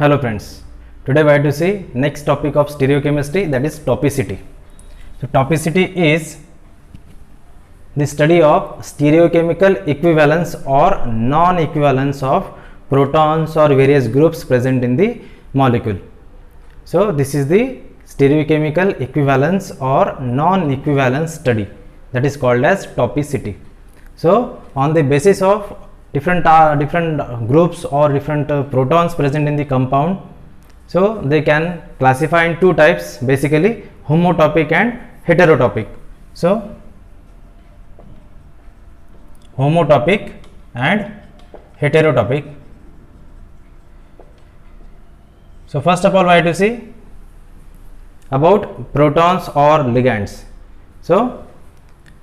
Hello friends, today we are to see next topic of stereochemistry, that is topicity. So topicity is the study of stereochemical equivalence or non-equivalence of protons or various groups present in the molecule. So this is the stereochemical equivalence or non-equivalence study, that is called as topicity. So on the basis of different groups or different protons present in the compound, so they can classify in two types, basically homotopic and heterotopic. So homotopic and heterotopic. So first of all, we have to see about protons or ligands. So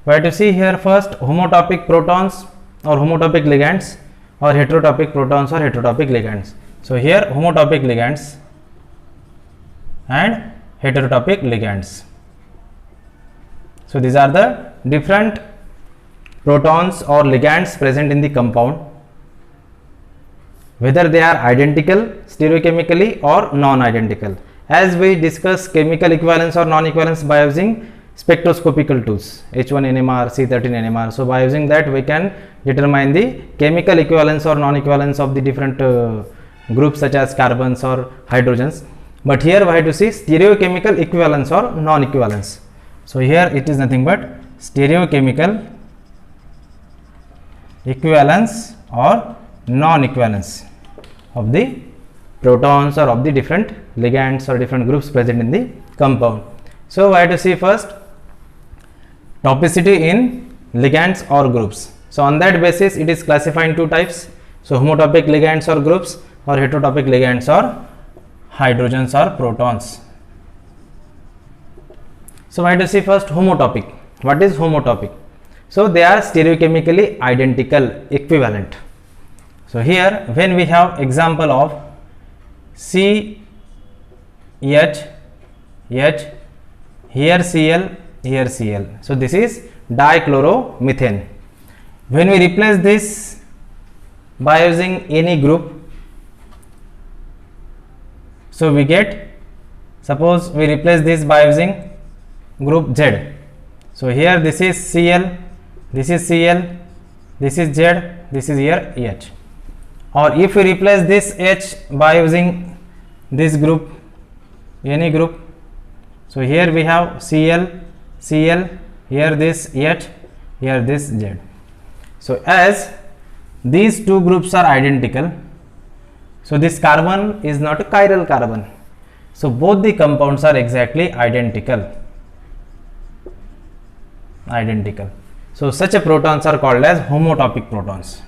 we have to see here first homotopic protons or homotopic ligands, or heterotopic protons or heterotopic ligands. So here homotopic ligands and heterotopic ligands. So these are the different protons or ligands present in the compound, whether they are identical stereochemically or non-identical. As we discuss chemical equivalence or non-equivalence by using spectroscopical tools, H1 NMR, C13 NMR. So by using that we can determine the chemical equivalence or non-equivalence of the different groups such as carbons or hydrogens. But here we have to see stereochemical equivalence or non-equivalence. So here it is nothing but stereochemical equivalence or non-equivalence of the protons or of the different ligands or different groups present in the compound. So we have to see first topicity in ligands or groups. So on that basis it is classified in two types. So homotopic ligands or groups, or heterotopic ligands or hydrogens or protons. So we have to see first homotopic. What is homotopic? So they are stereochemically identical, equivalent. So here when we have example of CH, H, here Cl, here Cl. So this is dichloromethane. When we replace this by using any group, so we get, suppose we replace this by using group Z. So here this is Cl, this is Cl, this is Z, this is here H. Or if we replace this H by using this group, any group, so here we have Cl, Cl, here this H, here this Z. So as these two groups are identical, so this carbon is not a chiral carbon. So both the compounds are exactly identical. So such a protons are called as homotopic protons.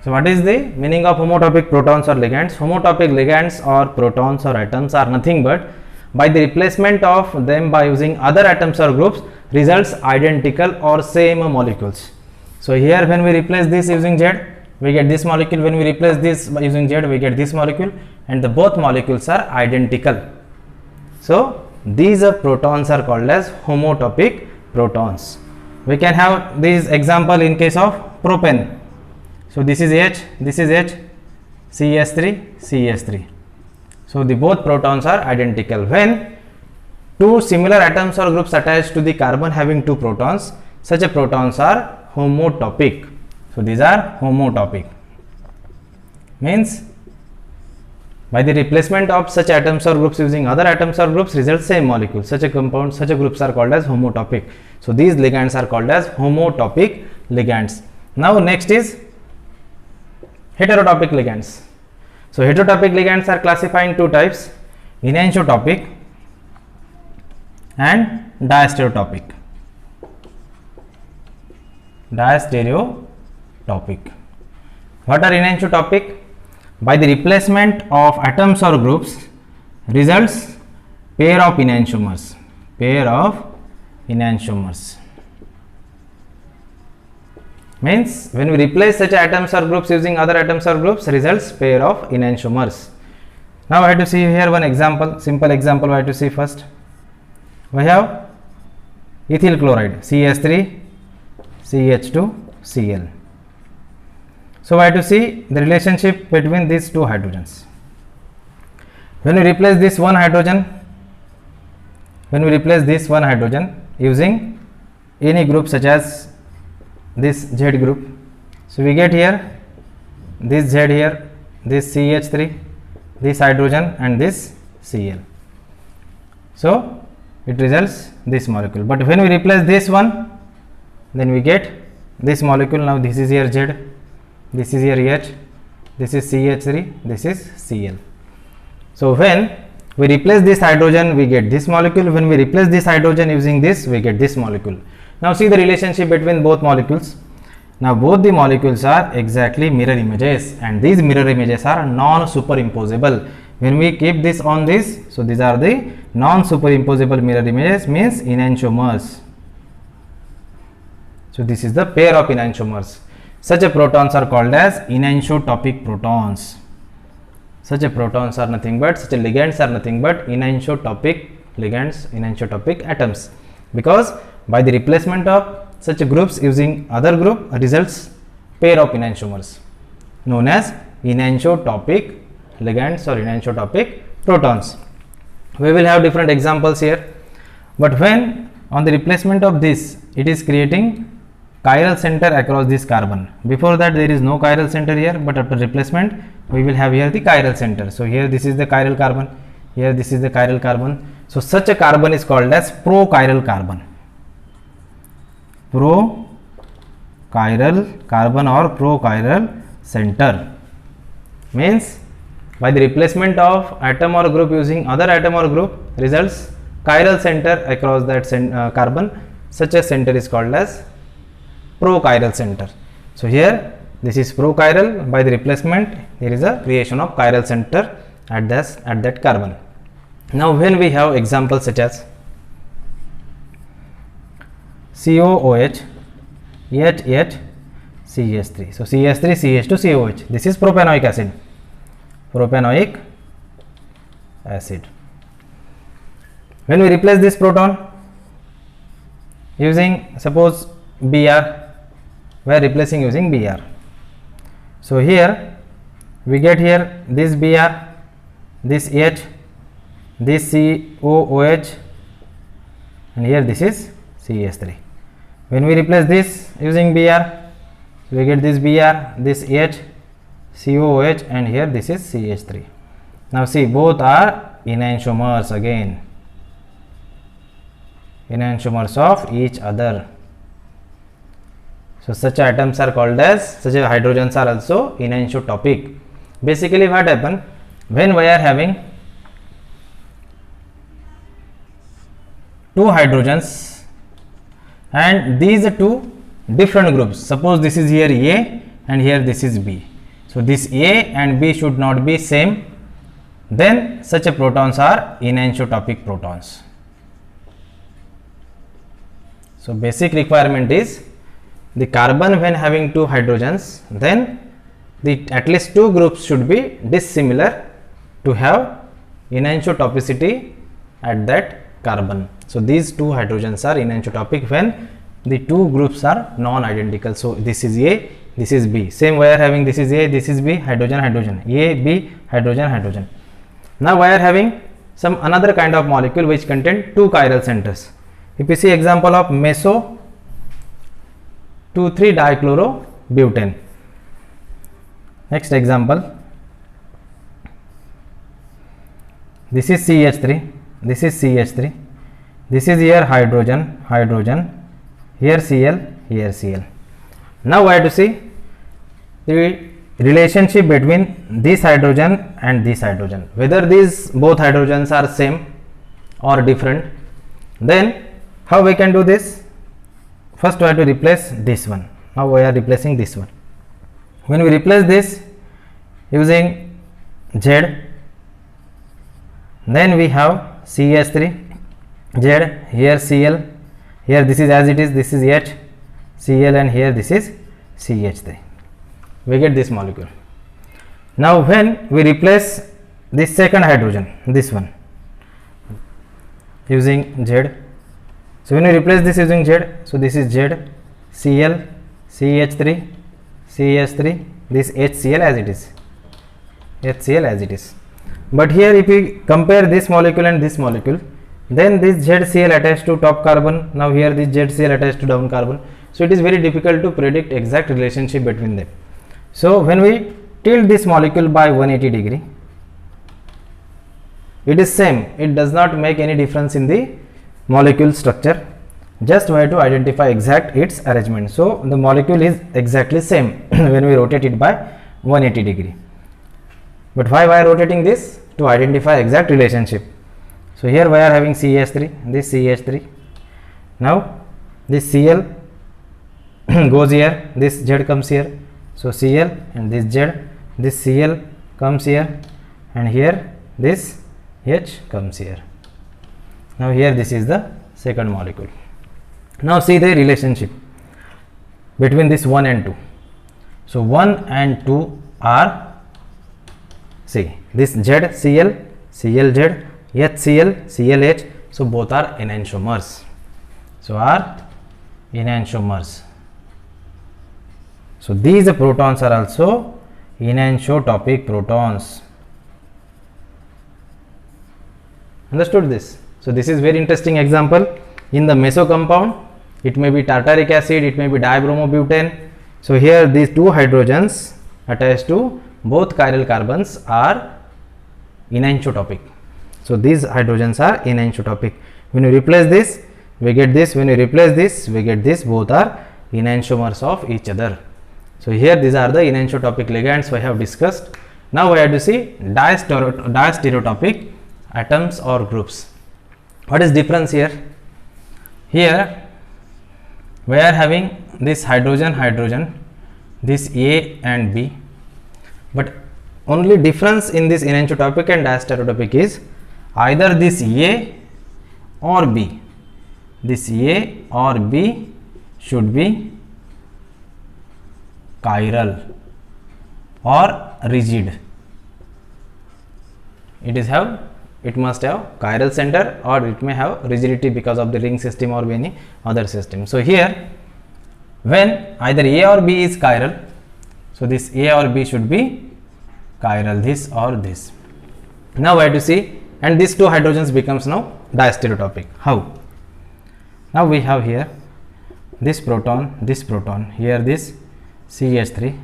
So what is the meaning of homotopic protons or ligands? Homotopic ligands or protons or atoms are nothing but by the replacement of them by using other atoms or groups results identical or same molecules. So here when we replace this using Z, we get this molecule. When we replace this by using Z, we get this molecule, and the both molecules are identical. So these protons are called as homotopic protons. We can have this example in case of propane. So this is H, this is H, CH3, CH3. So the both protons are identical. When two similar atoms or groups attached to the carbon having two protons, such a protons are homotopic. So these are homotopic. Means by the replacement of such atoms or groups using other atoms or groups results same molecule. Such a compound, such a groups are called as homotopic. So these ligands are called as homotopic ligands. Now next is heterotopic ligands. So heterotopic ligands are classified in two types, enantiotopic and diastereotopic. What are enantiotopic? By the replacement of atoms or groups results pair of enantiomers. Means when we replace such atoms or groups using other atoms or groups results pair of enantiomers. Now I have to see here one example, simple example I have to see first. We have ethyl chloride, CH3, CH2, Cl. So we have to see the relationship between these two hydrogens. When we replace this one hydrogen, using any group such as this Z group, so we get here this Z here, this CH3, this hydrogen and this Cl. So it results this molecule. But when we replace this one, then we get this molecule. Now this is here Z, this is here H, this is CH3, this is Cl. So when we replace this hydrogen, we get this molecule. When we replace this hydrogen using this, we get this molecule. Now see the relationship between both molecules. Now both the molecules are exactly mirror images, and these mirror images are non-superimposable. When we keep this on this, so these are the non-superimposable mirror images, means enantiomers. So this is the pair of enantiomers. Such a protons are called as enantiotopic protons. Such a protons are nothing but, such a ligands are nothing but enantiotopic ligands, enantiotopic atoms, because by the replacement of such groups using other group results pair of enantiomers known as enantiotopic ligands or enantiotopic protons. We will have different examples here, but when on the replacement of this, it is creating chiral center across this carbon. Before that there is no chiral center here, but after replacement we will have here the chiral center. So here this is the chiral carbon, here this is the chiral carbon. So such a carbon is called as prochiral carbon. Prochiral carbon or prochiral center means by the replacement of atom or group using other atom or group results chiral center across that carbon. Such a center is called as prochiral center. So here this is prochiral. By the replacement there is a creation of chiral center at that carbon. Now when we have examples such as COOH, HH, CH3. So CH3, CH2, COH. This is propanoic acid. Propanoic acid. When we replace this proton using suppose Br, we are replacing using Br. So here we get here this Br, this H, this COOH, and here this is CH3. When we replace this using Br, we get this Br, this H, COOH, and here this is CH3. Now see, both are enantiomers again, enantiomers of each other. So such atoms are called as, such hydrogens are also enantiotopic. Basically what happen, when we are having two hydrogens and these are two different groups, suppose this is here A and here this is B. So this A and B should not be same, then such a protons are enantiotopic protons. So basic requirement is the carbon when having two hydrogens, then the at least two groups should be dissimilar to have enantiotopicity at that carbon. So these two hydrogens are enantiotopic when the two groups are non-identical. So this is A, this is B. Same we are having this is A, this is B, hydrogen, hydrogen, A, B, hydrogen, hydrogen. Now we are having some another kind of molecule which contain two chiral centers. If you see example of meso 2,3-dichlorobutane. Next example, this is CH3, this is CH3, this is here hydrogen, hydrogen, here Cl, here Cl. Now we have to see the relationship between this hydrogen and this hydrogen, whether these both hydrogens are same or different. Then how we can do this? First we have to replace this one. Now we are replacing this one. When we replace this using Z, then we have CH3, Z, here Cl, here this is as it is, this is H, Cl, and here this is CH3. We get this molecule. Now when we replace this second hydrogen, this one, using Z, so when we replace this using Z, so this is Z, Cl, CH3, CH3, this HCl as it is, HCl as it is. But here if we compare this molecule and this molecule, then this ZCl attached to top carbon, now here this ZCl attached to down carbon. So it is very difficult to predict exact relationship between them. So when we tilt this molecule by 180 degree, it is same, it does not make any difference in the molecule structure, just we have to identify exact its arrangement. So the molecule is exactly same when we rotate it by 180 degree. But why we are rotating this? To identify exact relationship. So here we are having CH3, this CH3. Now this Cl goes here, this Z comes here. So Cl and this Z, this Cl comes here, and here this H comes here. Now here this is the second molecule. Now see the relationship between this 1 and 2. So 1 and 2 are, see this ZCl, ClZ, HCl, ClH, so both are enantiomers. So are enantiomers. So these protons are also enantiotopic protons. Understood this? So this is very interesting example. In the meso compound, it may be tartaric acid, it may be dibromobutane. So here these two hydrogens attached to both chiral carbons are enantiotopic. So these hydrogens are enantiotopic. When you replace this, we get this. When you replace this, we get this. Both are enantiomers of each other. So here these are the enantiotopic ligands we have discussed. Now we have to see diastereotopic atoms or groups. What is difference here? Here we are having this hydrogen, this A and B, but only difference in this enantiotopic and diastereotopic is either this A or B. This A or B should be chiral or rigid. It must have chiral center, or it may have rigidity because of the ring system or any other system. So here when either A or B is chiral, so this A or B should be chiral, this or this. Now we have to see, and these two hydrogens becomes now diastereotopic. How? Now we have here this proton, here this CH3.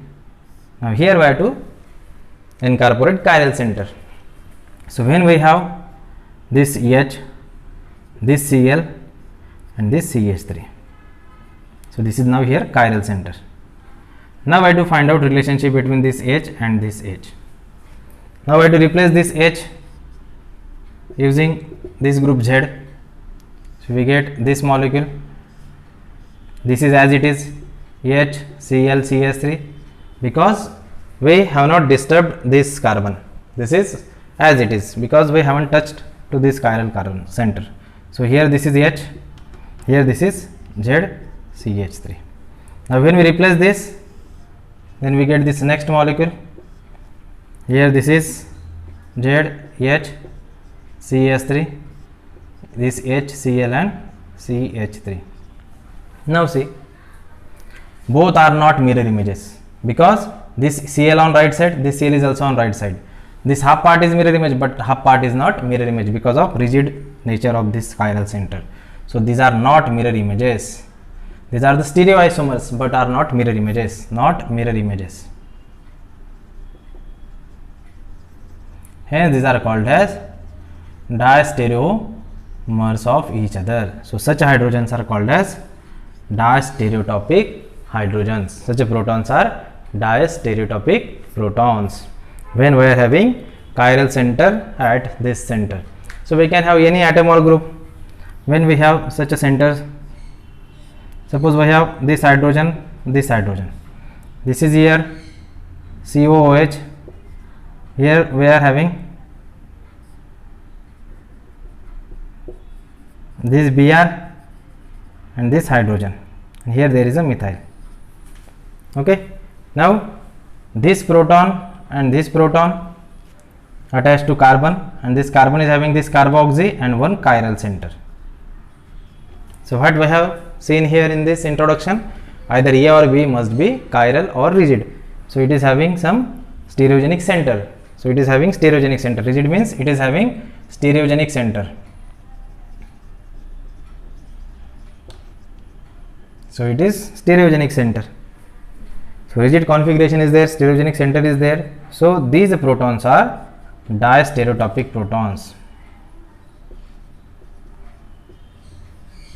Now here we have to incorporate chiral center. So when we have this H, this Cl and this CH3, so this is now here chiral center. Now I have to find out relationship between this H and this H. Now I have to replace this H using this group Z. So we get this molecule. This is as it is, H, Cl, CH3, because we have not disturbed this carbon. This is as it is because we haven't touched to this chiral carbon center. So here this is H, here this is Z, CH3. Now when we replace this, then we get this next molecule. Here this is Z, H, CH3, this H, Cl and CH3. Now see, both are not mirror images because this Cl on right side, this Cl is also on right side. This half part is mirror image, but half part is not mirror image because of rigid nature of this chiral center. So these are not mirror images. These are the stereoisomers, but are not mirror images. Not mirror images. Hence these are called as diastereomers of each other. So such hydrogens are called as diastereotopic hydrogens. Such protons are diastereotopic protons when we are having chiral center at this center. So we can have any atom or group when we have such a center. Suppose we have this hydrogen, this hydrogen. This is here COOH. Here we are having this Br and this hydrogen. And here there is a methyl. Okay. Now this proton and this proton attached to carbon, and this carbon is having this carboxy and one chiral center. So what we have seen here in this introduction, either A or B must be chiral or rigid. So So it is having some stereogenic center. So it is having stereogenic center. Rigid means it is having stereogenic center. So it is stereogenic center. So rigid configuration is there, stereogenic center is there. So these protons are diastereotopic protons.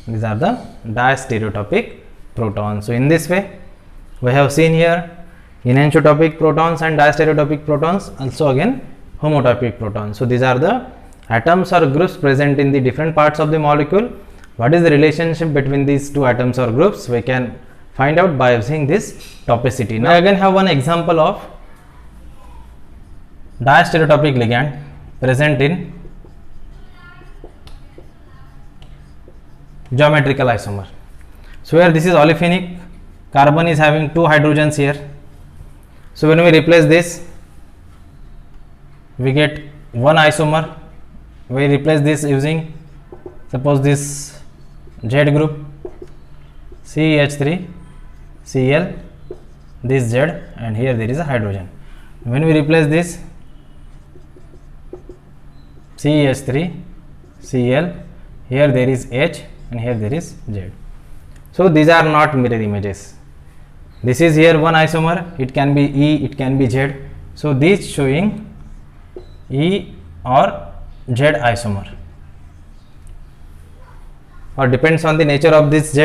These are the diastereotopic protons. So in this way we have seen here enantiotopic protons and diastereotopic protons, also again homotopic protons. So these are the atoms or groups present in the different parts of the molecule. What is the relationship between these two atoms or groups? We can find out by using this topicity. Now again have one example of diastereotopic ligand present in geometrical isomer. So here this is olefinic, carbon is having 2 hydrogens here. So when we replace this, we get one isomer. We replace this using, suppose this Z group, CH3, Cl, this Z, and here there is a hydrogen. When we replace this, CH3, Cl, here there is H and here there is Z. So these are not mirror images. This is here one isomer, it can be E, it can be Z. So this showing E or Z isomer, or depends on the nature of this Z,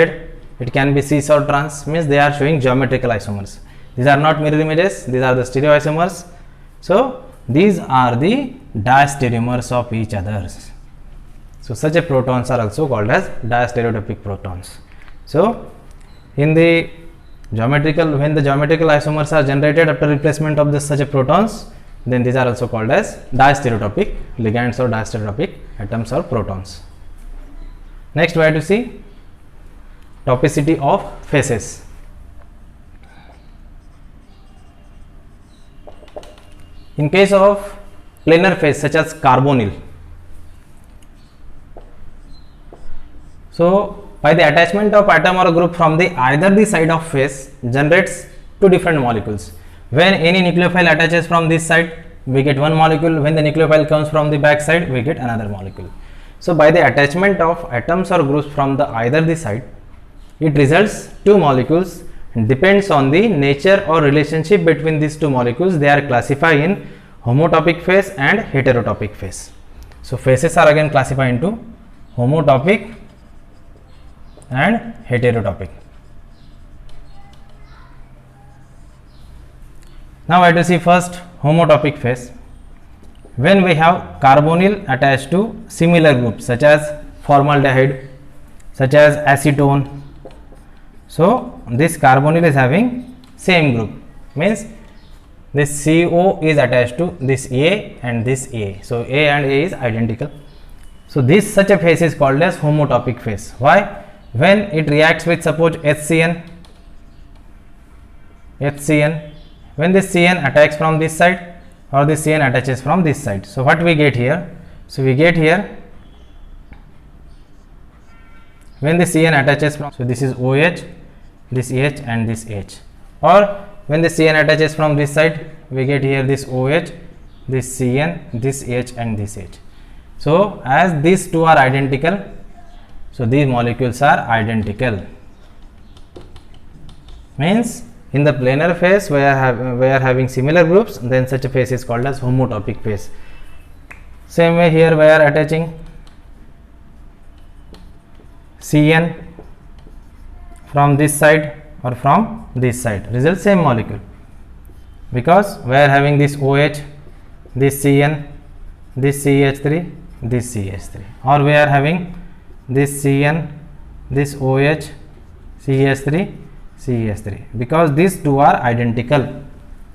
it can be cis or trans, means they are showing geometrical isomers. These are not mirror images, these are the stereoisomers. So these are the diastereomers of each others. So such a protons are also called as diastereotopic protons. So in the geometrical, when the geometrical isomers are generated after replacement of such a protons, then these are also called as diastereotopic ligands or diastereotopic atoms or protons. Next we have to see topicity of phases. In case of planar phase such as carbonyl, so by the attachment of atom or group from the either the side of phase generates two different molecules. When any nucleophile attaches from this side, we get one molecule. When the nucleophile comes from the back side, we get another molecule. So by the attachment of atoms or groups from the either the side, it results two molecules, and depends on the nature or relationship between these two molecules. They are classified in homotopic phase and heterotopic phase. So phases are again classified into homotopic and heterotopic. Now I have to see first homotopic phase. When we have carbonyl attached to similar groups such as formaldehyde, such as acetone. So this carbonyl is having same group, means this CO is attached to this A and this A. So A and A is identical. So this such a phase is called as homotopic phase. Why? When it reacts with suppose HCN, when this CN attacks from this side or this CN attaches from this side. So what we get here? So we get here when the CN attaches from, so this is OH, this H and this H, or when the CN attaches from this side, we get here this OH, this CN, this H and this H. So as these two are identical, so these molecules are identical, means in the planar phase we are having similar groups, then such a phase is called as homotopic phase. Same way here we are attaching CN from this side or from this side, results same molecule, because we are having this OH, this CN, this CH3, this CH3, or we are having this CN, this OH, CH3, CH3, because these two are identical.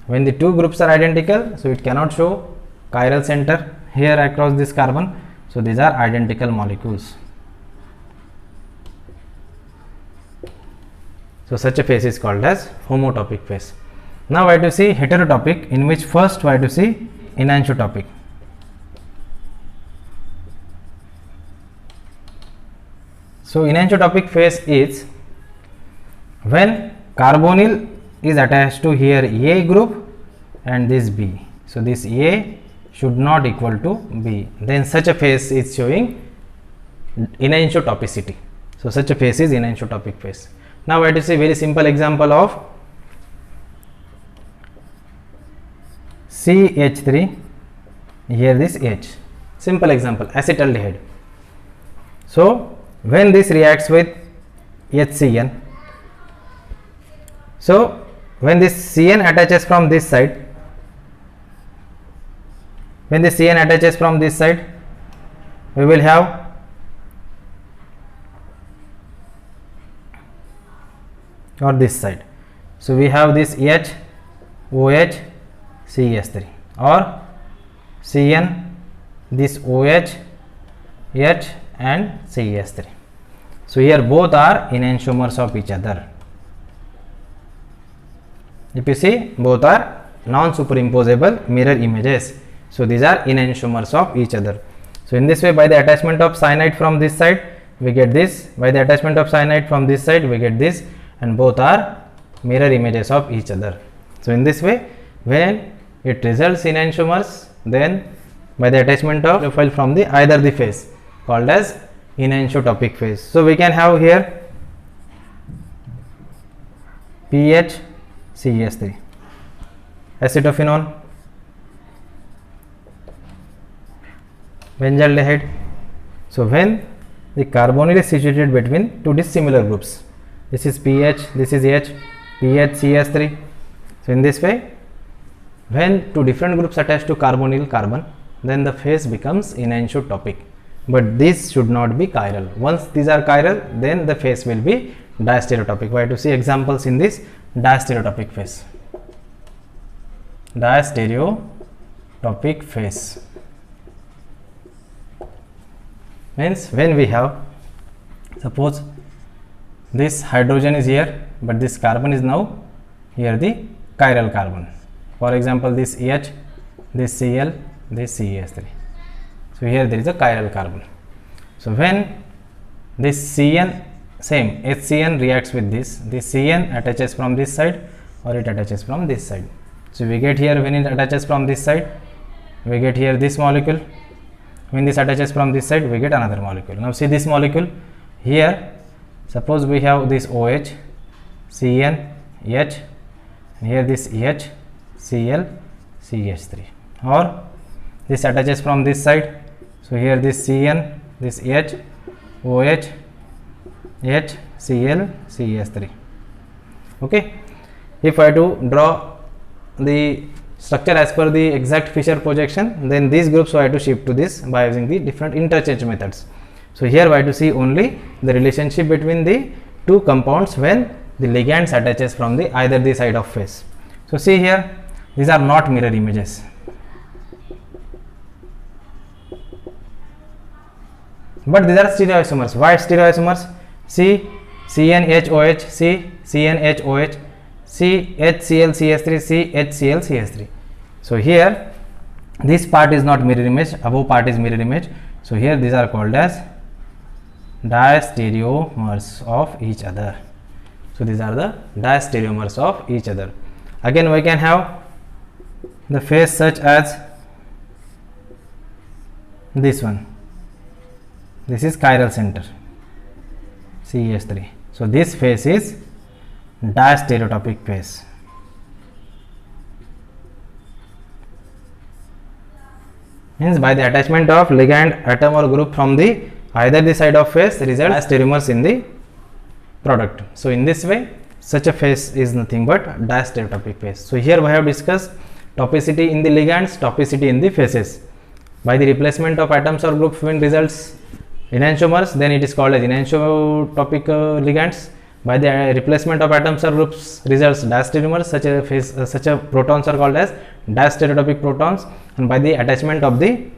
When the two groups are identical, so it cannot show chiral center here across this carbon. So these are identical molecules. So such a phase is called as homotopic phase. Now we have to see heterotopic, in which first we have to see enantiotopic. So enantiotopic phase is when carbonyl is attached to here A group and this B. So this A should not equal to B. Then such a phase is showing enantiotopicity. So such a phase is enantiotopic phase. Now let us see very simple example of CH3, here this H. Simple example, acetaldehyde. So when this reacts with HCN, so when this CN attaches from this side, when the CN attaches from this side, we will have or this side. So we have this H, OH, CH3 or CN, this OH, H and CH3. So here both are enantiomers of each other. If you see, both are non-superimposable mirror images. So these are enantiomers of each other. So in this way, by the attachment of cyanide from this side, we get this. By the attachment of cyanide from this side, we get this, and both are mirror images of each other. So in this way, when it results in enantiomers, then by the attachment of profile from the either the phase called as enantiotopic phase. So we can have here PH CH3, acetophenone, benzaldehyde. So when the carbonyl is situated between two dissimilar groups, this is PH, this is H, PH CH3. So in this way, when two different groups attach to carbonyl carbon, then the phase becomes enantiotopic. But this should not be chiral. Once these are chiral, then the phase will be diastereotopic. We have to see examples in this diastereotopic phase. Diastereotopic phase means when we have, suppose this hydrogen is here, but this carbon is now here the chiral carbon. For example, this H, this Cl, this CH3. So here there is a chiral carbon. So when this Cn, same HCN reacts with this Cn attaches from this side or it attaches from this side. So we get here, when it attaches from this side, we get here this molecule. When this attaches from this side, we get another molecule. Now see this molecule here. Suppose we have this OH, Cn, H, and here this H, Cl, CH3, or this attaches from this side. So here this Cn, this H, OH, H, Cl, CH3. Okay. If I do draw the structure as per the exact Fischer projection, then these groups I have to shift to this by using the different interchange methods. So here we have to see only the relationship between the two compounds when the ligands attaches from the either the side of phase. So see here, these are not mirror images. But these are stereoisomers. Why stereoisomers? C, CnHOH, C, CnHOH, C, HCl, CH3, C, HCl, CH3. So here, this part is not mirror image, above part is mirror image. So here these are called as diastereomers of each other. So these are the diastereomers of each other. Again, we can have the phase such as this one. This is chiral center, CH3. So this phase is diastereotopic phase. Means by the attachment of ligand atom or group from the either the side of phase result diastereomers in the product. So in this way, such a phase is nothing but diastereotopic phase. So here we have discussed topicity in the ligands, topicity in the phases. By the replacement of atoms or groups when results enantiomers, then it is called as enantiotopic ligands. By the replacement of atoms or groups results diastereomers, such a protons are called as diastereotopic protons. And by the attachment of the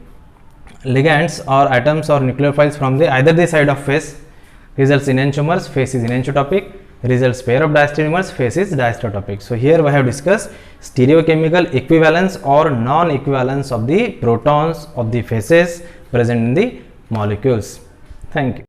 ligands or atoms or nucleophiles from the either the side of phase results enantiomers, phase is enantiotopic, results pair of diastereomers, phase is diastereotopic. So here we have discussed stereochemical equivalence or non-equivalence of the protons of the phases present in the molecules. Thank you.